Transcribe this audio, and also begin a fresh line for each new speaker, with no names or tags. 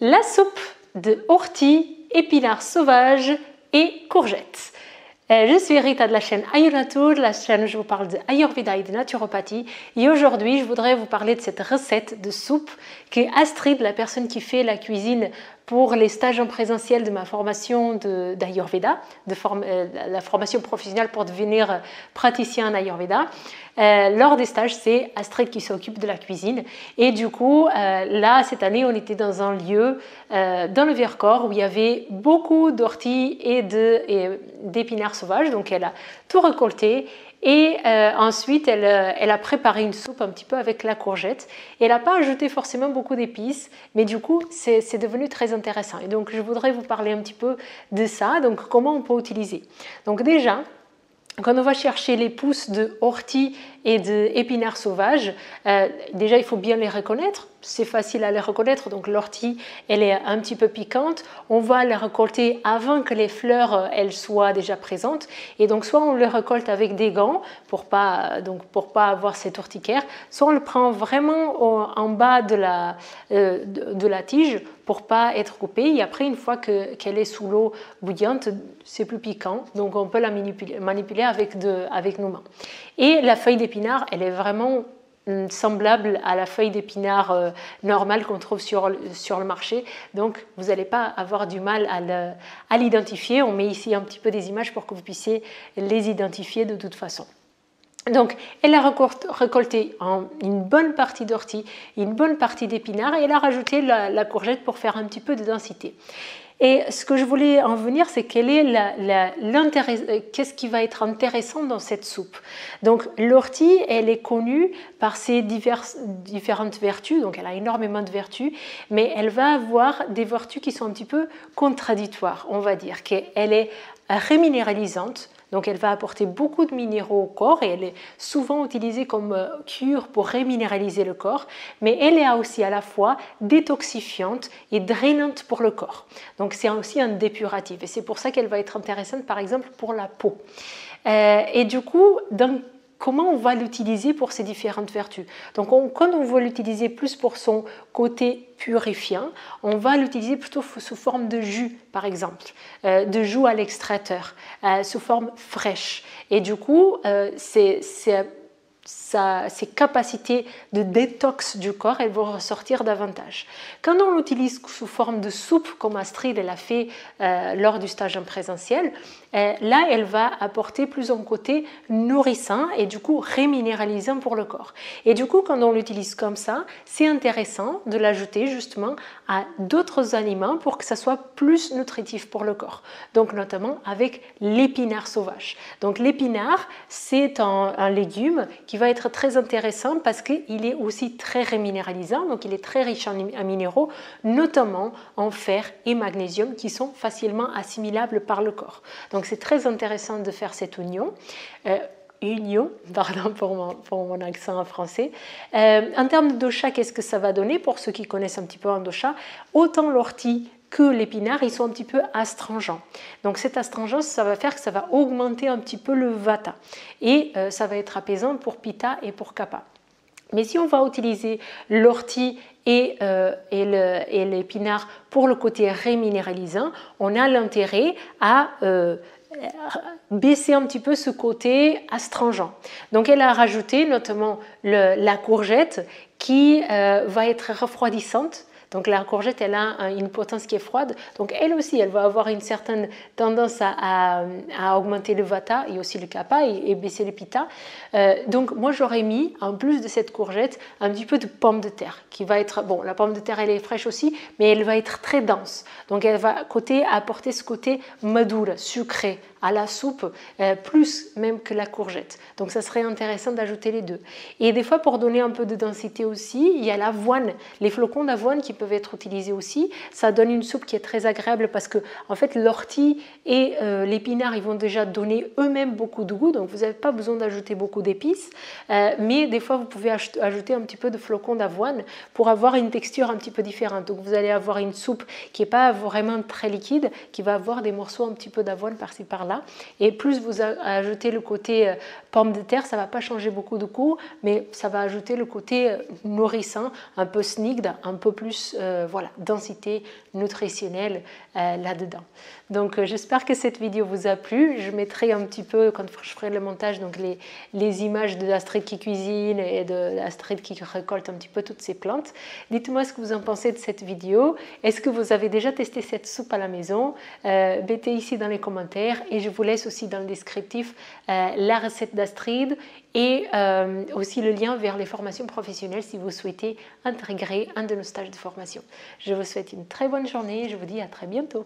La soupe de ortie, épinards sauvages et courgettes. Je suis Rita de la chaîne Ayurnatur, la chaîne où je vous parle de Ayurveda et de naturopathie. Et aujourd'hui, je voudrais vous parler de cette recette de soupe que Astrid, la personne qui fait la cuisine pour les stages en présentiel de ma formation d'Ayurveda, la formation professionnelle pour devenir praticien en Ayurveda. Lors des stages, c'est Astrid qui s'occupe de la cuisine. Et du coup, là, cette année, on était dans un lieu dans le Vercors où il y avait beaucoup d'orties et d'épinards sauvages. Donc, elle a tout récolté. Et ensuite, elle a préparé une soupe un petit peu avec la courgette. Elle n'a pas ajouté forcément beaucoup d'épices, mais du coup, c'est devenu très intéressant. Et donc, je voudrais vous parler un petit peu de ça, donc comment on peut utiliser. Donc déjà, quand on va chercher les pousses de ortie et d'épinards sauvages, déjà il faut bien les reconnaître, c'est facile à les reconnaître, donc l'ortie elle est un petit peu piquante, on va les récolter avant que les fleurs elles soient déjà présentes et donc soit on les récolte avec des gants pour pas avoir cette urticaire, soit on le prend vraiment en bas de la tige pour pas être coupé et après une fois qu'elle est sous l'eau bouillante, c'est plus piquant, donc on peut la manipuler avec nos mains. Et la feuille d'épinard, elle est vraiment semblable à la feuille d'épinard normale qu'on trouve sur le marché, donc vous n'allez pas avoir du mal à l'identifier. On met ici un petit peu des images pour que vous puissiez les identifier de toute façon. Donc, elle a récolté une bonne partie d'ortie, une bonne partie d'épinards et elle a rajouté la courgette pour faire un petit peu de densité. Et ce que je voulais en venir, c'est qu'est-ce qui va être intéressant dans cette soupe. Donc, l'ortie, elle est connue par ses différentes vertus, donc elle a énormément de vertus, mais elle va avoir des vertus qui sont un petit peu contradictoires, on va dire, qu'elle est reminéralisante. Donc elle va apporter beaucoup de minéraux au corps et elle est souvent utilisée comme cure pour reminéraliser le corps, mais elle est aussi à la fois détoxifiante et drainante pour le corps. Donc c'est aussi un dépuratif et c'est pour ça qu'elle va être intéressante par exemple pour la peau. Et du coup, comment on va l'utiliser pour ces différentes vertus? Donc quand on veut l'utiliser plus pour son côté purifiant, on va l'utiliser plutôt sous forme de jus par exemple, de jus à l'extracteur, sous forme fraîche. Et du coup, ses capacités de détox du corps, elles vont ressortir davantage. Quand on l'utilise sous forme de soupe, comme Astrid l'a fait lors du stage en présentiel, là, elle va apporter plus un côté nourrissant et du coup reminéralisant pour le corps. Et du coup, quand on l'utilise comme ça, c'est intéressant de l'ajouter justement à d'autres aliments pour que ça soit plus nutritif pour le corps. Donc notamment avec l'épinard sauvage. Donc l'épinard, c'est un légume qui va être très intéressant parce qu'il est aussi très reminéralisant, donc il est très riche en minéraux, notamment en fer et magnésium qui sont facilement assimilables par le corps. Donc c'est très intéressant de faire cette union. Pardon pour mon accent en français. En termes de dosha, qu'est-ce que ça va donner pour ceux qui connaissent un petit peu en dosha? Autant l'ortie que l'épinard, ils sont un petit peu astringents. Donc cette astringence, ça va faire que ça va augmenter un petit peu le vata et ça va être apaisant pour pitta et pour kapha. Mais si on va utiliser l'ortie et l'épinard pour le côté reminéralisant, on a l'intérêt à baisser un petit peu ce côté astringent. Donc elle a rajouté notamment la courgette qui va être refroidissante. Donc la courgette, elle a une potence qui est froide, donc elle aussi, elle va avoir une certaine tendance à augmenter le vata et aussi le kapha et baisser le pitta. Donc moi j'aurais mis, en plus de cette courgette, un petit peu de pomme de terre qui va être, bon la pomme de terre elle est fraîche aussi, mais elle va être très dense. Donc elle va apporter ce côté madura, sucré à la soupe, plus même que la courgette. Donc ça serait intéressant d'ajouter les deux. Et des fois pour donner un peu de densité aussi, il y a l'avoine, les flocons d'avoine qui peuvent être utilisés aussi. Ça donne une soupe qui est très agréable parce que en fait l'ortie et l'épinard ils vont déjà donner eux-mêmes beaucoup de goût, donc vous n'avez pas besoin d'ajouter beaucoup d'épices, mais des fois vous pouvez ajouter un petit peu de flocons d'avoine pour avoir une texture un petit peu différente. Donc vous allez avoir une soupe qui n'est pas vraiment très liquide, qui va avoir des morceaux un petit peu d'avoine par-ci par-là. là. Et plus vous ajoutez le côté pomme de terre, ça ne va pas changer beaucoup de goût, mais ça va ajouter le côté nourrissant, un peu sneaked, un peu plus voilà, densité nutritionnelle là-dedans. Donc j'espère que cette vidéo vous a plu. Je mettrai un petit peu, quand je ferai le montage, donc les images d'Astrid qui cuisine et d'Astrid qui récolte un petit peu toutes ces plantes. Dites-moi ce que vous en pensez de cette vidéo. Est-ce que vous avez déjà testé cette soupe à la maison? Mettez ici dans les commentaires et je vous laisse aussi dans le descriptif la recette d'Astrid et aussi le lien vers les formations professionnelles si vous souhaitez intégrer un de nos stages de formation. Je vous souhaite une très bonne journée et je vous dis à très bientôt.